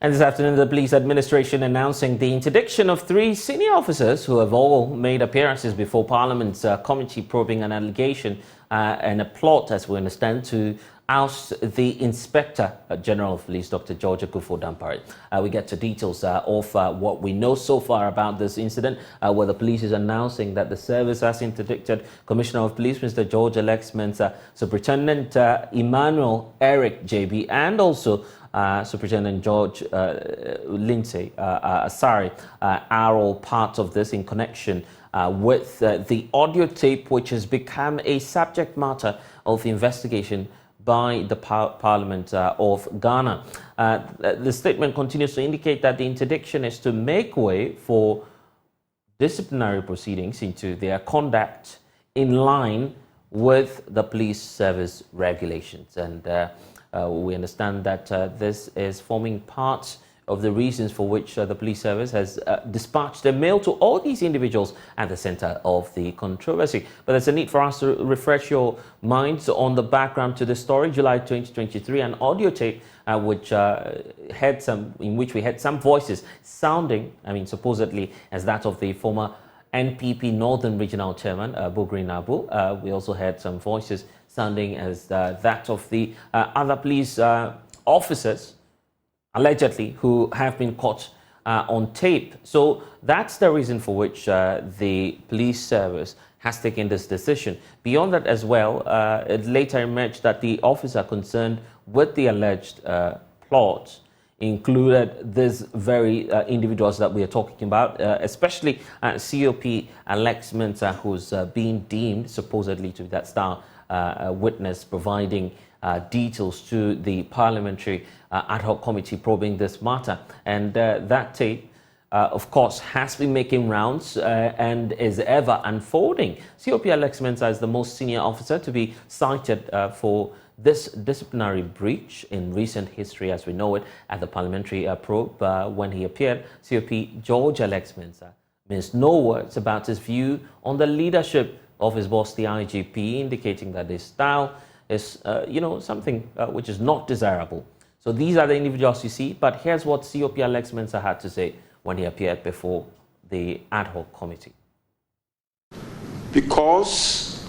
And this afternoon, the police administration announcing the interdiction of 3 senior officers who have all made appearances before Parliament's committee probing an allegation and a plot, as we understand, to oust the Inspector General of Police, Dr. George Akufo Dampare. We get to details of what we know so far about this incident, where the police is announcing that the service has interdicted Commissioner of Police, Mr. George Alex Mensah, Superintendent Emmanuel Eric JB, and also Superintendent George Lindsay Asari are all part of this in connection with the audio tape, which has become a subject matter of investigation by the Parliament of Ghana. The statement continues to indicate that the interdiction is to make way for disciplinary proceedings into their conduct in line with the police service regulations. And we understand that this is forming part of the reasons for which the police service has dispatched a mail to all these individuals at the center of the controversy. But there's a need for us to refresh your minds on the background to the story. July 2023, an audio tape in which we had some voices sounding, supposedly as that of the former NPP Northern Regional Chairman, Naabu. We also had some voices sounding as that of the other police officers, allegedly, who have been caught on tape. So that's the reason for which the police service has taken this decision. Beyond that as well, it later emerged that the officer concerned with the alleged plot included these very individuals that we are talking about, especially COP Alex Mensah, who's being deemed supposedly to be that star witness, providing details to the parliamentary ad hoc committee probing this matter. And that tape, of course, has been making rounds and is ever unfolding. COP Alex Mensah is the most senior officer to be cited for this disciplinary breach in recent history, as we know it, at the parliamentary probe. When he appeared, COP George Alex Mensah minced no words about his view on the leadership of his boss, the IGP, indicating that his style is, something which is not desirable. So these are the individuals you see, but here's what COP Alex Mensah had to say when he appeared before the ad hoc committee. Because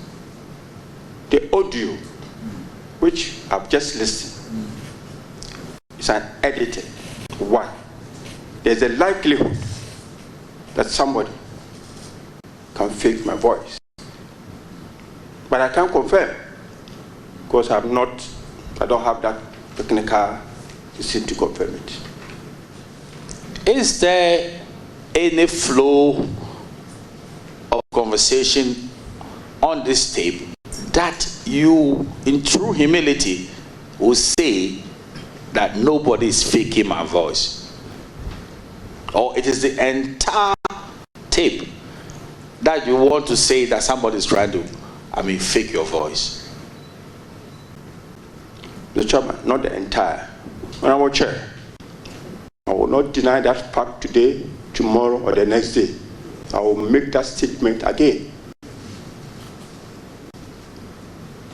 the audio, which I've just listened, is an edited one. There's a likelihood that somebody can fake my voice. But I can't confirm, because I don't have that technical system to confirm it. Is there any flow of conversation on this tape that you, in true humility, will say that nobody is faking my voice? Or it is the entire tape that you want to say that somebody is trying to, fake your voice? The chairman, not the entire. Honorable Chair, I will not deny that fact today, tomorrow, or the next day. I will make that statement again.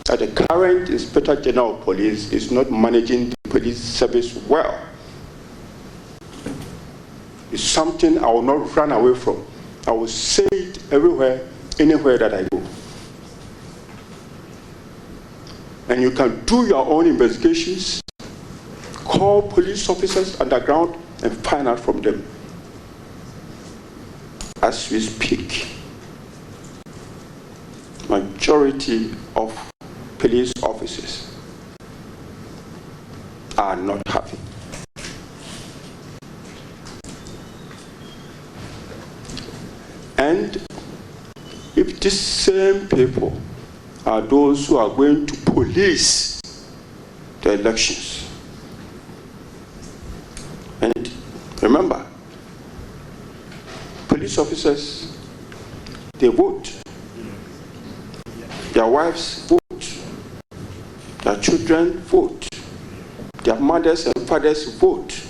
That the current Inspector General of Police is not managing the police service well. It's something I will not run away from. I will say it everywhere, anywhere that I go. And you can do your own investigations, call police officers underground and find out from them. As we speak, majority of police officers are not happy. And if these same people are those who are going to police the elections. And remember, police officers, they vote. Their wives vote. Their children vote. Their mothers and fathers vote.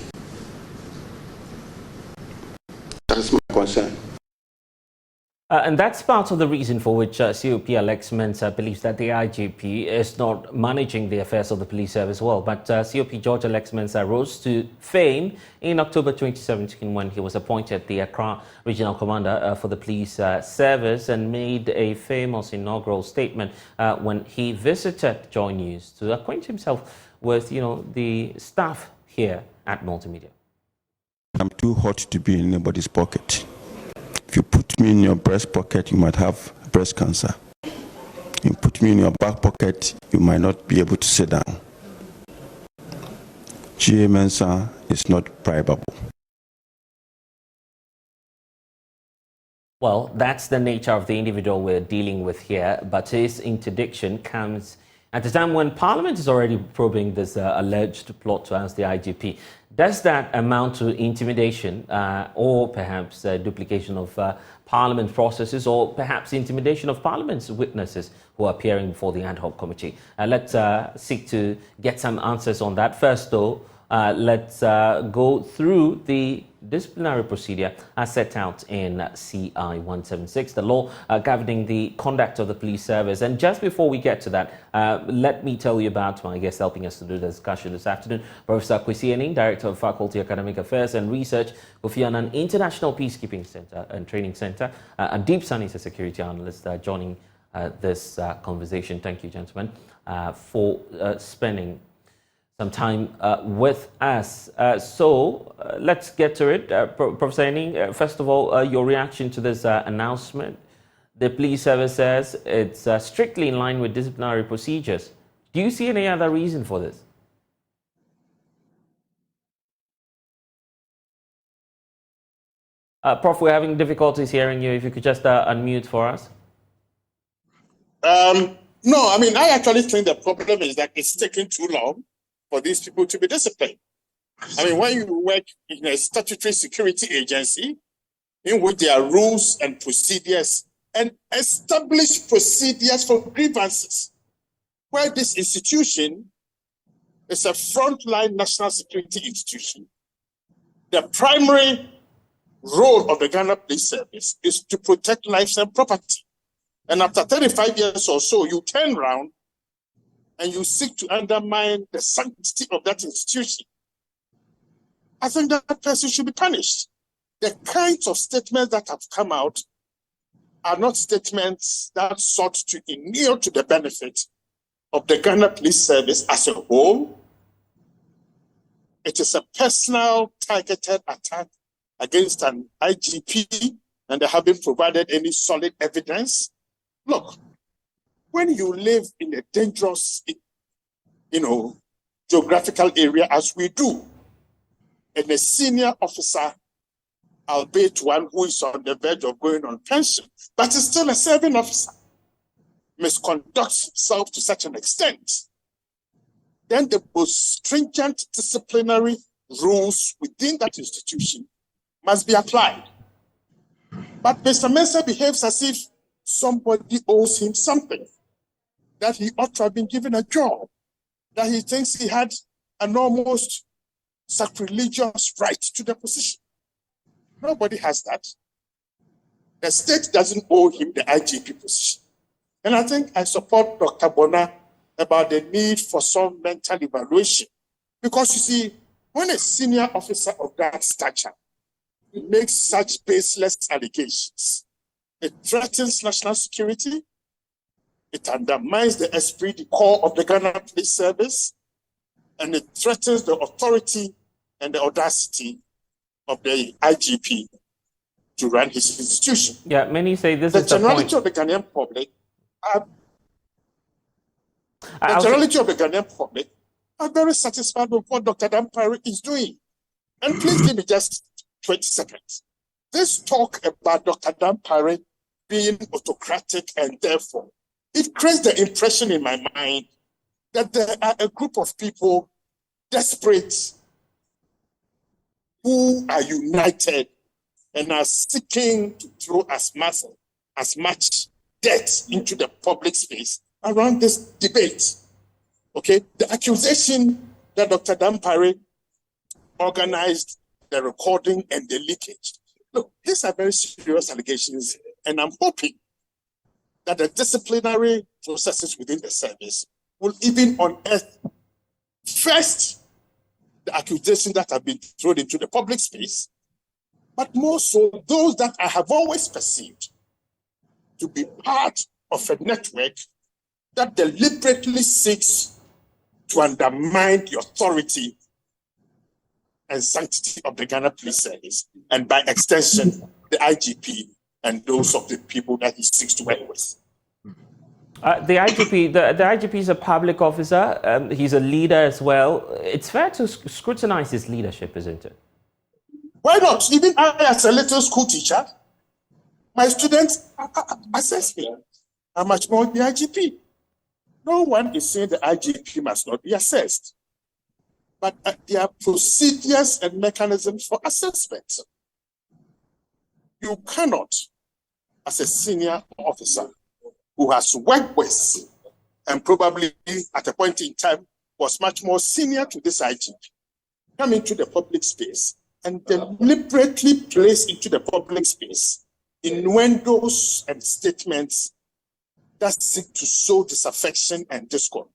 That is my concern. And that's part of the reason for which COP Alex Mensah believes that the IGP is not managing the affairs of the police service well. But COP George Alex Mensah rose to fame in October 2017 when he was appointed the Accra Regional Commander for the Police Service and made a famous inaugural statement when he visited Joy News to acquaint himself with, the staff here at Multimedia. I'm too hot to be in anybody's pocket. If you put me in your breast pocket, you might have breast cancer. You put me in your back pocket, you might not be able to sit down. GA Mensah is not bribable. Well, that's the nature of the individual we're dealing with here, but his interdiction comes at a time when Parliament is already probing this alleged plot to oust the IGP. Does that amount to intimidation or perhaps duplication of Parliament processes or perhaps intimidation of Parliament's witnesses who are appearing before the ad hoc committee? Let's seek to get some answers on that. First, though, let's go through the disciplinary procedure as set out in CI 176, the law governing the conduct of the police service. And just before we get to that, let me tell you about my guest helping us to do the discussion this afternoon, Professor Kwesi Aning, Director of Faculty Academic Affairs and Research, Kofi Annan International Peacekeeping Center and Training Center, and Adib Saani is a security analyst joining this conversation. Thank you, gentlemen, for spending some time with us. So let's get to it. Professor Aning, first of all, your reaction to this announcement. The police service says it's strictly in line with disciplinary procedures. Do you see any other reason for this? Prof, we're having difficulties hearing you. If you could just unmute for us. No, I mean, I actually think the problem is that it's taking too long for these people to be disciplined. I mean, when you work in a statutory security agency in which there are rules and procedures and established procedures for grievances, where this institution is a frontline national security institution, the primary role of the Ghana Police Service is to protect lives and property. And after 35 years or so, you turn around and you seek to undermine the sanctity of that institution. I think that person should be punished. The kinds of statements that have come out are not statements that sought to inure to the benefit of the Ghana Police Service as a whole. It is a personal targeted attack against an IGP, and they haven't provided any solid evidence. Look, when you live in a dangerous, geographical area as we do, and a senior officer, albeit one who is on the verge of going on pension, but is still a serving officer, misconducts himself to such an extent, then the most stringent disciplinary rules within that institution must be applied. But Mr. Mensah behaves as if somebody owes him something, that he ought to have been given a job, that he thinks he had an almost sacrilegious right to the position. Nobody has that. The state doesn't owe him the IGP position. And I think I support Dr. Bona about the need for some mental evaluation. Because you see, when a senior officer of that stature makes such baseless allegations, it threatens national security, it undermines the esprit de corps of the Ghana Police Service, and it threatens the authority and the audacity of the IGP to run his institution. Yeah, many say this is the point. The generality of the Ghanaian public are very satisfied with what Dr. Dampare is doing. And please give me just 20 seconds. This talk about Dr. Dampare being autocratic and therefore, it creates the impression in my mind that there are a group of people desperate who are united and are seeking to throw as much debt into the public space around this debate. Okay, the accusation that Dr. Dampare organized the recording and the leakage. Look, these are very serious allegations and I'm hoping that the disciplinary processes within the service will even unearth first the accusations that have been thrown into the public space, but more so those that I have always perceived to be part of a network that deliberately seeks to undermine the authority and sanctity of the Ghana Police Service, and by extension, the IGP and those of the people that he seeks to work with. The IGP is a public officer. He's a leader as well. It's fair to scrutinize his leadership, isn't it? Why not? Even I, as a little school teacher, my students assess me. How much more the IGP? No one is saying the IGP must not be assessed. But there are procedures and mechanisms for assessment. You cannot, as a senior officer who has worked with and probably at a point in time was much more senior to this IGP, come into the public space and deliberately place into the public space innuendos and statements that seek to sow disaffection and discord.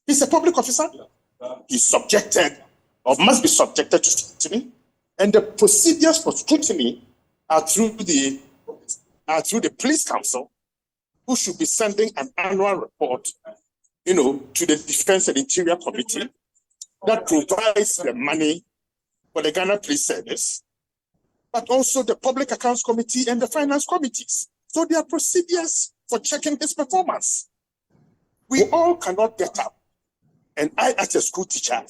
He's a public officer. He's subjected or must be subjected to scrutiny, and the procedures for scrutiny are through the police council, who should be sending an annual report, to the Defense and Interior Committee that provides the money for the Ghana Police Service, but also the Public Accounts Committee and the Finance Committees. So there are procedures for checking his performance. We all cannot get up, and I, as a school teacher,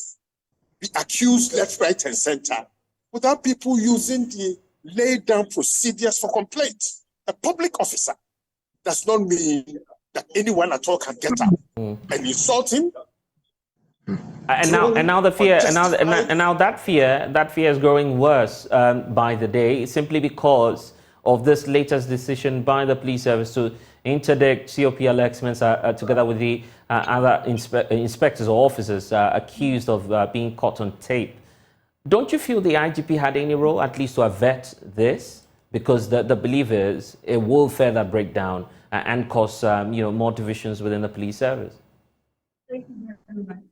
be accused left, right, and center without people using the laid down procedures for complaint. A public officer does not mean that anyone at all can get up and insult him. And now the fear, and now that fear is growing worse by the day, simply because of this latest decision by the police service to interdict COP Alex Mensah together with the other inspectors or officers accused of being caught on tape. Don't you feel the IGP had any role, at least to avert this? Because the belief is it will further break down and cause more divisions within the police service.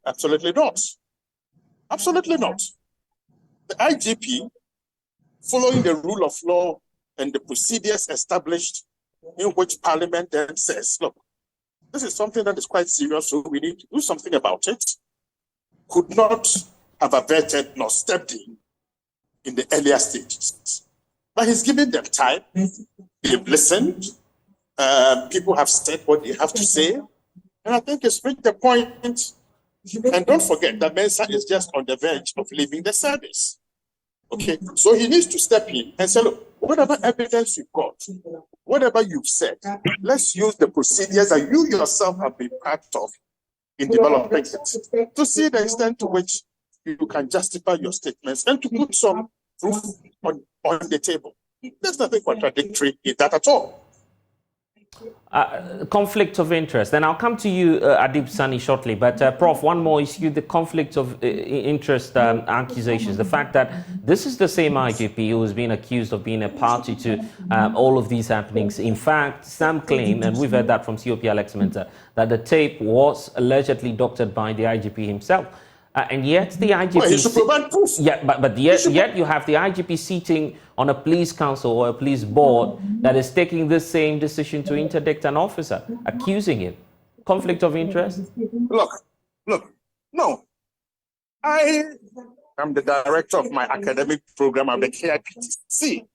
Absolutely not. Absolutely not. The IGP, following the rule of law and the procedures established in which Parliament then says, look, this is something that is quite serious, so we need to do something about it, could not have averted nor stepped in the earlier stages. But he's given them time. They've listened. People have said what they have to say. And I think it's reached the point, and don't forget that Mensah is just on the verge of leaving the service. Okay, so he needs to step in and say, look, whatever evidence you've got, whatever you've said, let's use the procedures that you yourself have been part of in developing it to see the extent to which you can justify your statements and to put some proof on the table. There's nothing contradictory in that at all. Conflict of interest. Then I'll come to you, Adib Saani, shortly. But Prof, one more issue, the conflict of interest accusations. The fact that this is the same IGP who has been accused of being a party to all of these happenings. In fact, some claim, and we've heard that from COP Alex Mensah, that the tape was allegedly doctored by the IGP himself. And yet the IGP... Well, he should provide proof. Yeah, but yet you have the IGP sitting on a police council or a police board that is taking this same decision to interdict an officer, accusing him. Conflict of interest? Look, no. I am the director of my academic program of the KIPTC.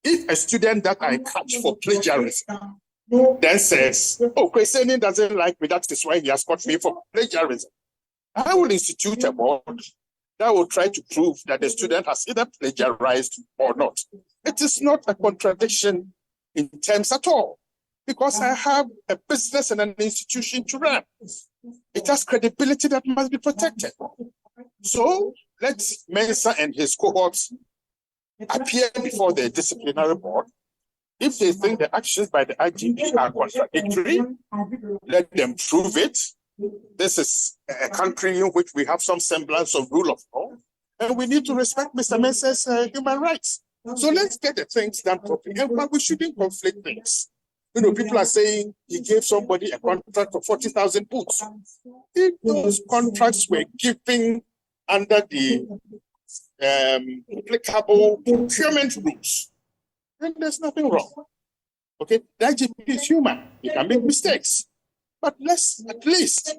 If a student that I catch for plagiarism then says, oh, Kweseni doesn't like me, that is why he has caught me for plagiarism, I will institute a board that will try to prove that the student has either plagiarized or not. It is not a contradiction in terms at all, because I have a business and an institution to run. It has credibility that must be protected. So let Mensah and his cohorts appear before the disciplinary board. If they think the actions by the IGP are contradictory, let them prove it. This is a country in which we have some semblance of rule of law, and we need to respect Mr. Mensah's human rights. So let's get the things done properly. But we shouldn't conflict things. You know, people are saying he gave somebody a contract for 40,000 boots. If those contracts were given under the applicable procurement rules, then there's nothing wrong. Okay, the IGP is human. He can make mistakes. But let's at least,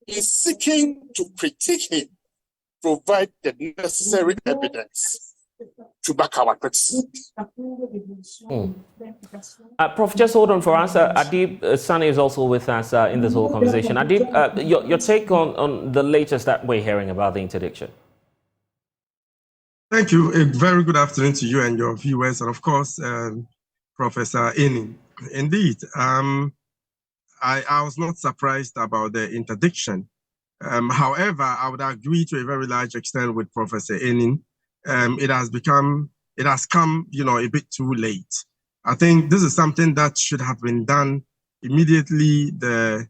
in seeking to critique him, provide the necessary evidence to back our criticism. Prof, just hold on for us. Adib Saani is also with us in this whole conversation. Adib, your take on the latest that we're hearing about the interdiction. Thank you. A very good afternoon to you and your viewers, and of course, Professor Ini. Indeed, I was not surprised about the interdiction. However, I would agree to a very large extent with Professor Ini. It has come, a bit too late. I think this is something that should have been done immediately the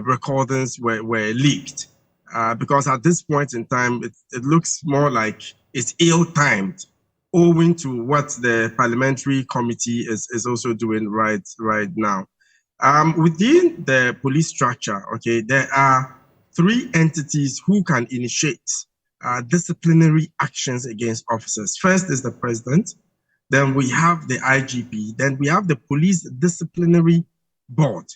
recordings were leaked. Because at this point in time, it looks more like it's ill-timed, owing to what the parliamentary committee is also doing right now. Within the police structure, okay, there are 3 entities who can initiate disciplinary actions against officers. First is the president, then we have the IGP, then we have the police disciplinary board.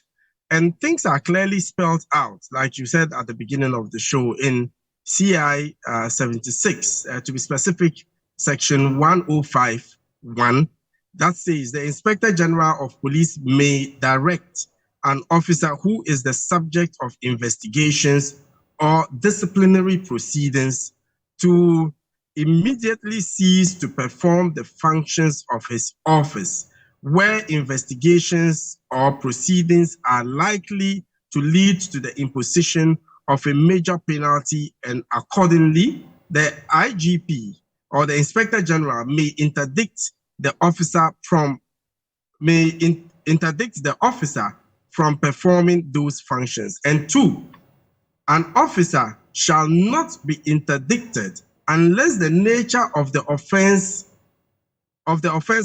And things are clearly spelled out, like you said at the beginning of the show, in CI 76, to be specific, section 105(1), that says the Inspector General of Police may direct an officer who is the subject of investigations or disciplinary proceedings to immediately cease to perform the functions of his office where investigations or proceedings are likely to lead to the imposition of a major penalty, and accordingly, the IGP or the Inspector General may interdict the officer from performing those functions. And 2, an officer shall not be interdicted unless the nature of the offense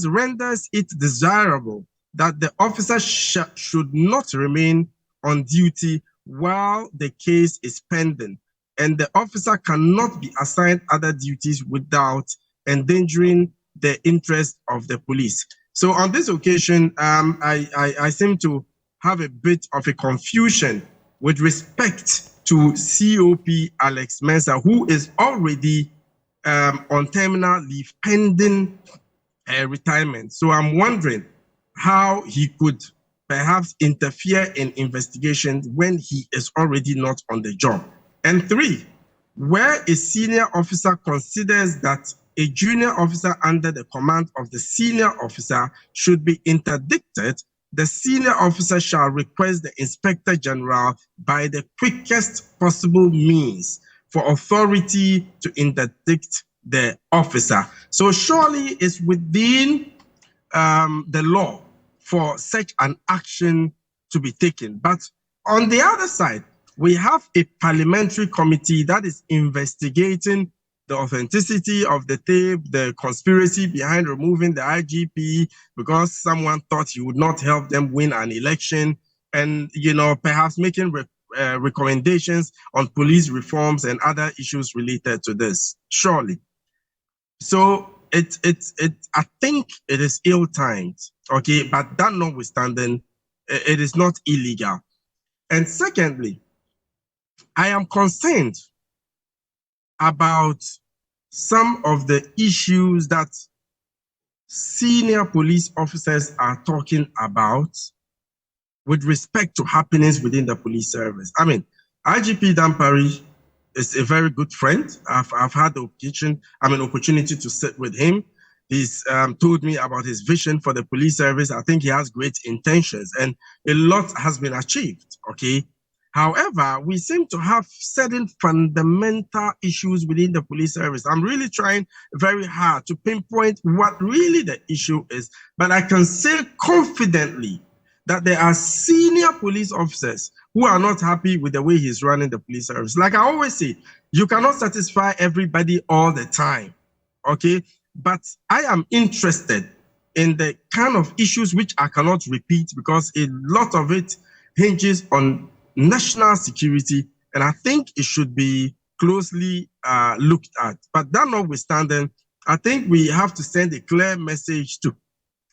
renders it desirable that the officer should not remain on duty while the case is pending, and the officer cannot be assigned other duties without endangering the interest of the police. So on this occasion, I seem to have a bit of a confusion with respect to COP Alex Mensah, who is already on terminal leave pending retirement. So I'm wondering how he could perhaps interfere in investigations when he is already not on the job. And 3, where a senior officer considers that a junior officer under the command of the senior officer should be interdicted, the senior officer shall request the Inspector General by the quickest possible means for authority to interdict the officer. So surely it's within the law for such an action to be taken. But on the other side, we have a parliamentary committee that is investigating the authenticity of the tape, the conspiracy behind removing the IGP because someone thought he would not help them win an election, and perhaps making recommendations on police reforms and other issues related to this. Surely. So I think it is ill-timed, okay, but that notwithstanding, it is not illegal. And secondly, I am concerned about some of the issues that senior police officers are talking about with respect to happenings within the police service. I mean, IGP Dampare is a very good friend. I've had the opportunity to sit with him. He's told me about his vision for the police service. I think he has great intentions and a lot has been achieved, okay? However, we seem to have certain fundamental issues within the police service. I'm really trying very hard to pinpoint what really the issue is, but I can say confidently that there are senior police officers who are not happy with the way he's running the police service. Like I always say, you cannot satisfy everybody all the time, okay? But I am interested in the kind of issues which I cannot repeat because a lot of it hinges on national security, and I think it should be closely looked at. But that notwithstanding, I think we have to send a clear message to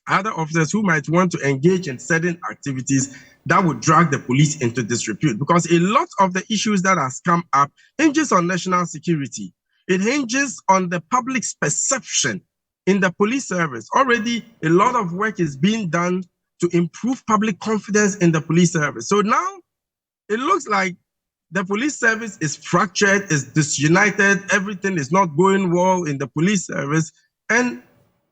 other officers who might want to engage in certain activities that would drag the police into disrepute, because a lot of the issues that has come up hinges on national security. It hinges on the public's perception in the police service. Already, a lot of work is being done to improve public confidence in the police service. So now, it looks like the police service is fractured, is disunited, everything is not going well in the police service, and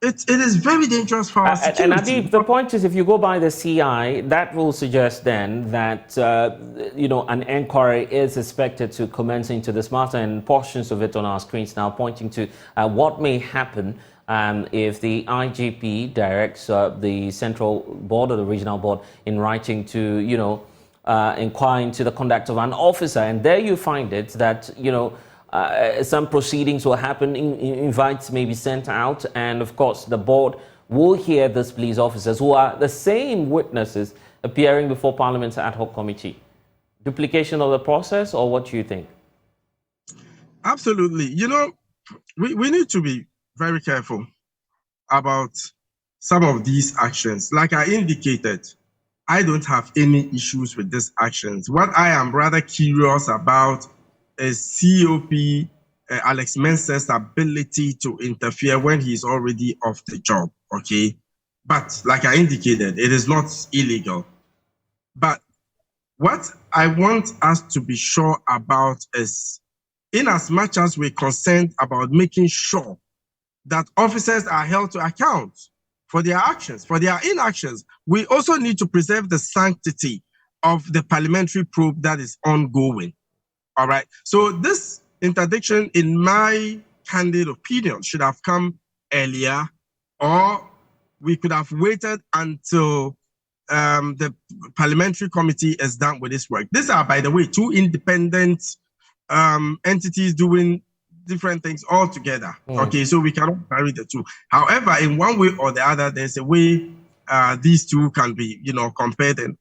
it is very dangerous for our security. And Adib, the point is, if you go by the CI, that will suggest then that an inquiry is expected to commence into this matter, and portions of it on our screens now pointing to what may happen if the IGP directs the central board or the regional board in writing to inquire into the conduct of an officer, and there you find it that some proceedings will happen, invites may be sent out, and of course the board will hear these police officers who are the same witnesses appearing before Parliament's ad hoc committee. Duplication of the process, or what do you think? Absolutely. We need to be very careful about some of these actions. Like I indicated, I don't have any issues with these actions. What I am rather curious about is COP Alex Mensah's ability to interfere when he's already off the job, okay? But like I indicated, it is not illegal. But what I want us to be sure about is, in as much as we're concerned about making sure that officers are held to account for their actions, for their inactions, we also need to preserve the sanctity of the parliamentary probe that is ongoing. All right. So this interdiction, in my candid opinion, should have come earlier, or we could have waited until the parliamentary committee is done with this work. These are, by the way, two independent entities doing different things all together. Okay, so we cannot carry the two. However, in one way or the other, there's a way these two can be, compared and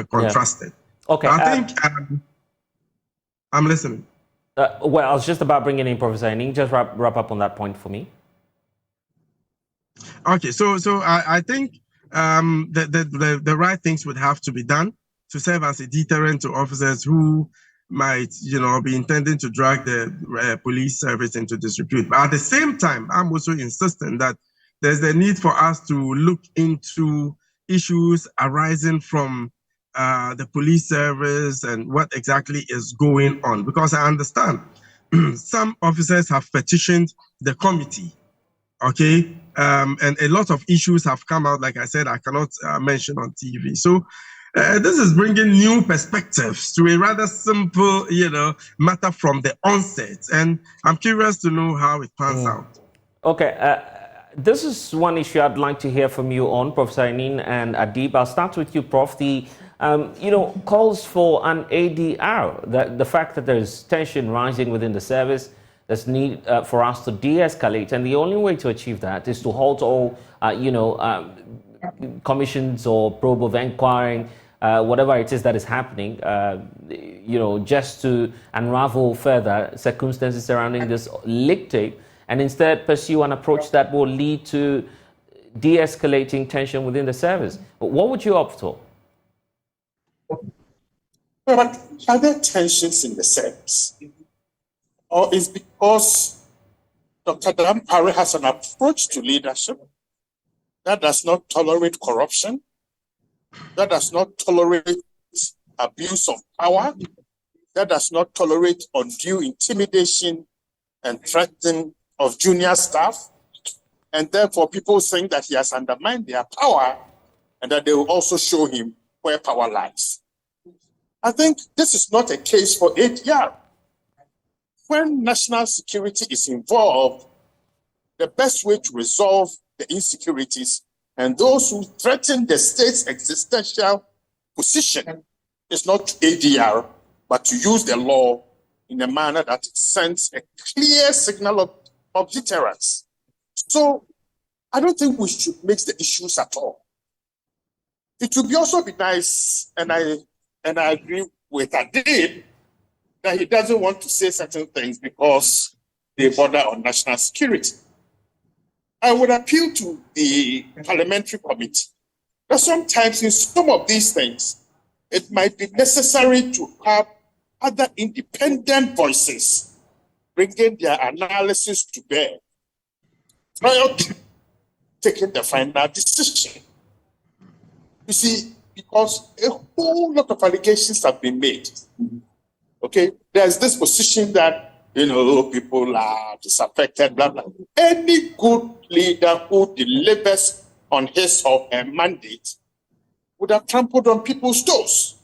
contrasted. Yeah. Okay. I think. I'm listening. Well, I was just about bringing in Professor Aning. Just wrap up on that point for me. Okay, so I think the right things would have to be done to serve as a deterrent to officers who might, be intending to drag the police service into disrepute. But at the same time, I'm also insisting that there's the need for us to look into issues arising from the police service and what exactly is going on, because I understand some officers have petitioned the committee, okay, and a lot of issues have come out. Like I said, I cannot mention on TV. So this is bringing new perspectives to a rather simple, matter from the onset, and I'm curious to know how it pans out. Okay. This is one issue I'd like to hear from you on, Professor Aning and Adib. I'll start with you, Prof. The calls for an ADR, the fact that there's tension rising within the service, there's need for us to de-escalate, and the only way to achieve that is to halt all, commissions or probe of inquiring, whatever it is that is happening, just to unravel further circumstances surrounding this leak tape, and instead pursue an approach that will lead to de-escalating tension within the service. But what would you opt for? But are there tensions in the service? Or is because Dr. Dampare has an approach to leadership that does not tolerate corruption, that does not tolerate abuse of power, that does not tolerate undue intimidation and threatening of junior staff, and therefore people think that he has undermined their power and that they will also show him where power lies. I think this is not a case for ADR. When national security is involved, the best way to resolve the insecurities and those who threaten the state's existential position is not ADR, but to use the law in a manner that sends a clear signal of deterrence. So I don't think we should mix the issues at all. It would also be nice, and I agree with Adib, that he doesn't want to say certain things because they border on national security. I would appeal to the parliamentary committee that sometimes in some of these things, it might be necessary to have other independent voices bringing their analysis to bear prior to taking the final decision. You see, because a whole lot of allegations have been made. Okay, there's this position that people are disaffected, blah blah. Any good leader who delivers on his or her mandate would have trampled on people's toes.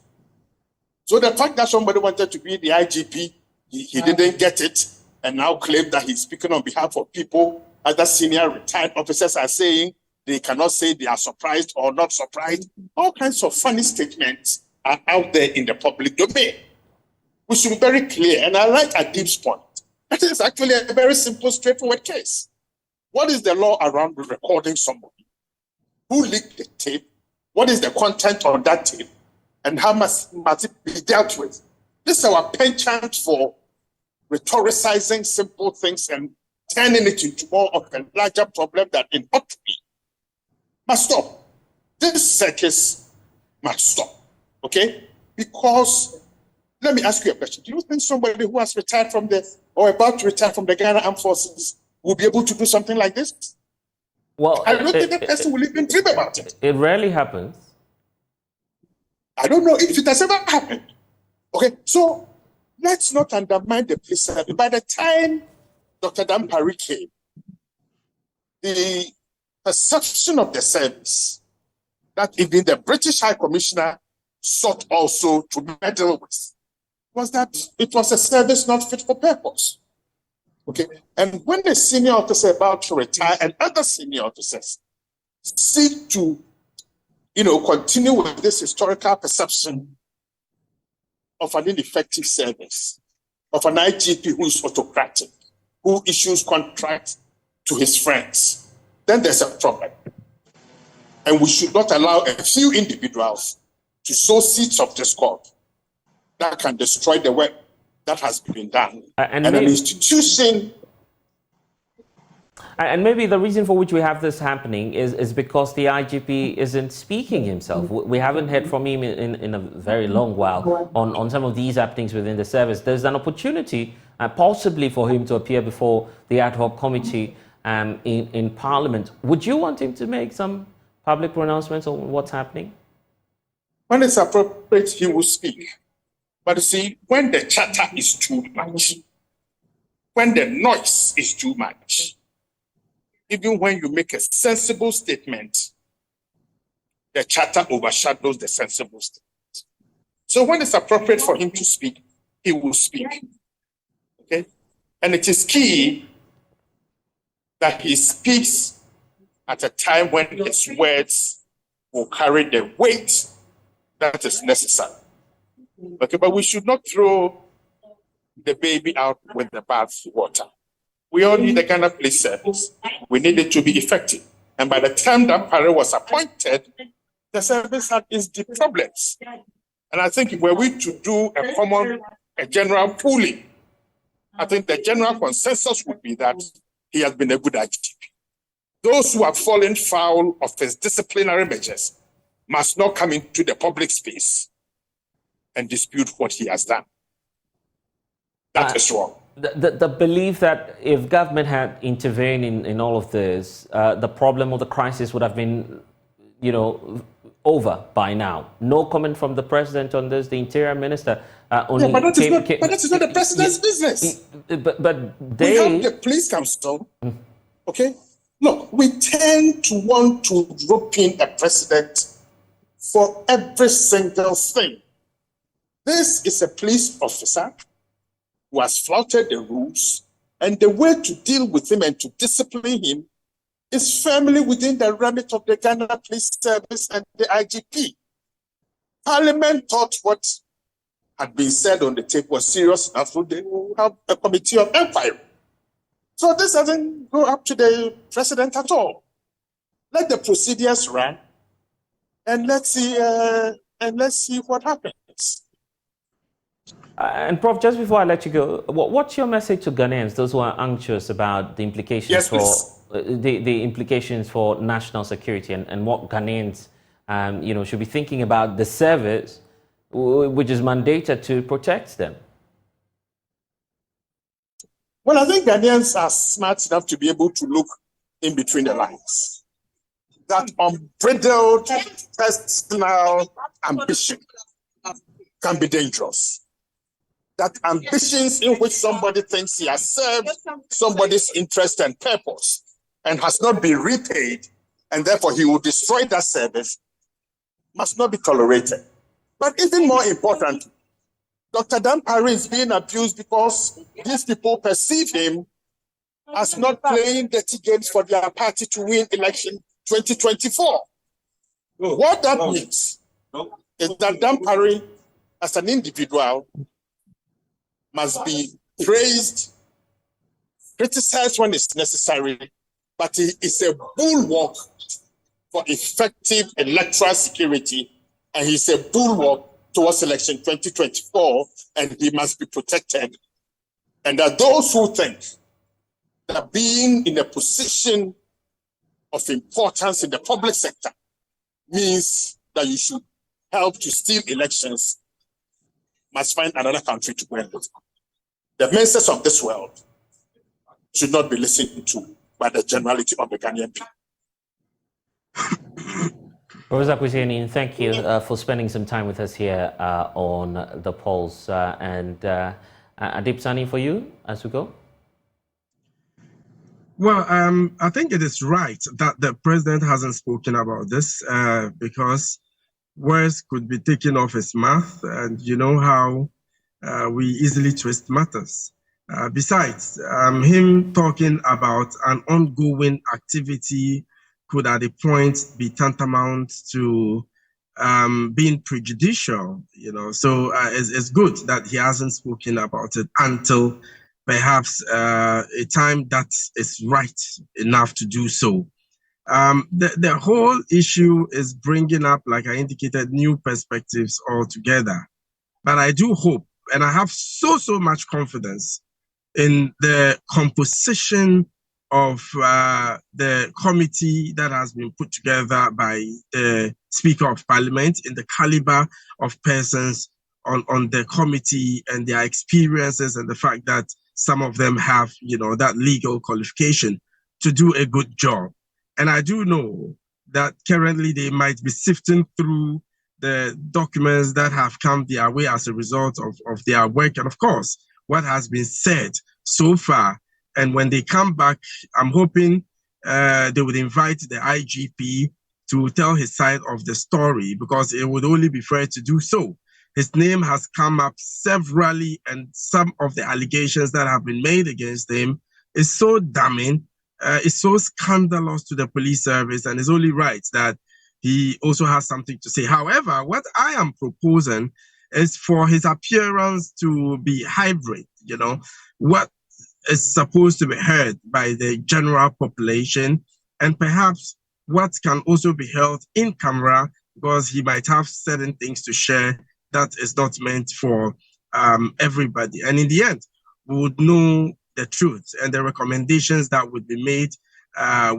So the fact that somebody wanted to be the IGP, he didn't get it, and now claimed that he's speaking on behalf of people. Other senior retired officers are saying they cannot say they are surprised or not surprised. All kinds of funny statements are out there in the public domain. We should be very clear, and I like Adib's point. That is actually a very simple, straightforward case. What is the law around recording somebody? Who leaked the tape? What is the content on that tape? And how must it be dealt with? This is our penchant for rhetoricizing simple things and turning it into more of a larger problem that it ought to be. Must stop. This circus must stop. Okay? Because, let me ask you a question. Do you think somebody who has retired from or about to retire from the Ghana Armed Forces will be able to do something like this? Well, I don't think the person will even dream about it. It rarely happens. I don't know if it has ever happened. Okay, so let's not undermine the police service. By the time Dr. Dampare came, the perception of the service that even the British High Commissioner sought also to meddle with was that it was a service not fit for purpose. Okay, and when the senior officer about to retire and other senior officers seek to continue with this historical perception of an ineffective service, of an IGP who is autocratic, who issues contracts to his friends, then there's a problem. And we should not allow a few individuals to sow seeds of discord that can destroy the work that has been done. And an institution. And maybe the reason for which we have this happening is because the IGP isn't speaking himself. We haven't heard from him in a very long while on some of these happenings within the service. There's an opportunity possibly for him to appear before the ad hoc committee in Parliament. Would you want him to make some public pronouncements on what's happening? When it's appropriate, he will speak. But you see, when the chatter is too much, when the noise is too much, even when you make a sensible statement, the chatter overshadows the sensible statement. So when it's appropriate for him to speak, he will speak. Okay? And it is key that he speaks at a time when his words will carry the weight that is necessary. Okay, but we should not throw the baby out with the bath water. We all need the Ghana Police Service. We need it to be effective. And by the time Dampare was appointed, the service had its deep problems. And I think were we to do a general pooling, I think the general consensus would be that he has been a good IGP. Those who have fallen foul of his disciplinary measures must not come into the public space and dispute what he has done. That is wrong. The belief that if government had intervened in all of this, the problem or the crisis would have been, over by now. No comment from the president on this. The interior minister only. But that is not the president's business. But they we have the police council. Okay, look, we tend to want to rope in a president for every single thing. This is a police officer who has flouted the rules, and the way to deal with him and to discipline him is firmly within the remit of the Ghana Police Service and the IGP. Parliament thought what had been said on the tape was serious enough, so they will have a committee of inquiry. So this doesn't go up to the president at all. Let the procedures run, and let's see what happens. And Prof, just before I let you go, what's your message to Ghanaians, those who are anxious about the implications the implications for national security and what Ghanaians should be thinking about the service which is mandated to protect them? Well, I think Ghanaians are smart enough to be able to look in between the lines. That unbridled personal ambition can be dangerous. That ambitions in which somebody thinks he has served somebody's interest and purpose and has not been repaid, and therefore he will destroy that service, must not be tolerated. But even more important, Dr. Dampare is being abused because these people perceive him as not playing dirty games for their party to win election 2024. What that means is that Dampare, as an individual, must be praised, criticized when it's necessary, but he is a bulwark for effective electoral security, and he's a bulwark towards election 2024, and he must be protected. And that those who think that being in a position of importance in the public sector means that you should help to steal elections must find another country to go and vote. The Mensahs of this world should not be listened to by the generality of the Ghanaian people. Professor Kwesi, thank you for spending some time with us here on The Pulse. And Adib Saani, for you, as we go? Well, I think it is right that the president hasn't spoken about this because words could be taken off his mouth, and you know how we easily twist matters. Besides, him talking about an ongoing activity could at a point be tantamount to being prejudicial, So it's good that he hasn't spoken about it until perhaps a time that is right enough to do so. The whole issue is bringing up, like I indicated, new perspectives altogether. But I do hope, and I have so much confidence in the composition of the committee that has been put together by the Speaker of Parliament, in the caliber of persons on the committee and their experiences, and the fact that some of them have, that legal qualification to do a good job. And I do know that currently they might be sifting through the documents that have come their way as a result of their work, and of course, what has been said so far. And when they come back, I'm hoping they would invite the IGP to tell his side of the story, because it would only be fair to do so. His name has come up severally, and some of the allegations that have been made against him is so damning, it's so scandalous to the police service, and it's only right that he also has something to say. However, what I am proposing is for his appearance to be hybrid, what is supposed to be heard by the general population, and perhaps what can also be held in camera, because he might have certain things to share that is not meant for everybody. And in the end, we would know the truth, and the recommendations that would be made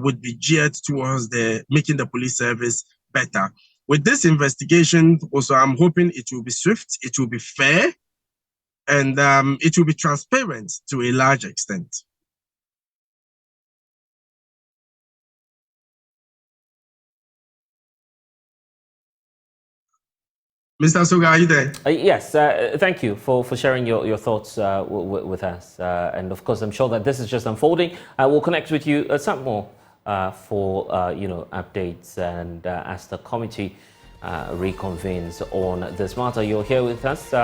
would be geared towards making the police service better. With this investigation, also, I'm hoping it will be swift, it will be fair, and it will be transparent to a large extent. Mr. Suga, are you there? Yes, thank you for sharing your thoughts with us. And of course, I'm sure that this is just unfolding. I will connect with you some more for updates, and as the committee reconvenes on this matter. You're here with us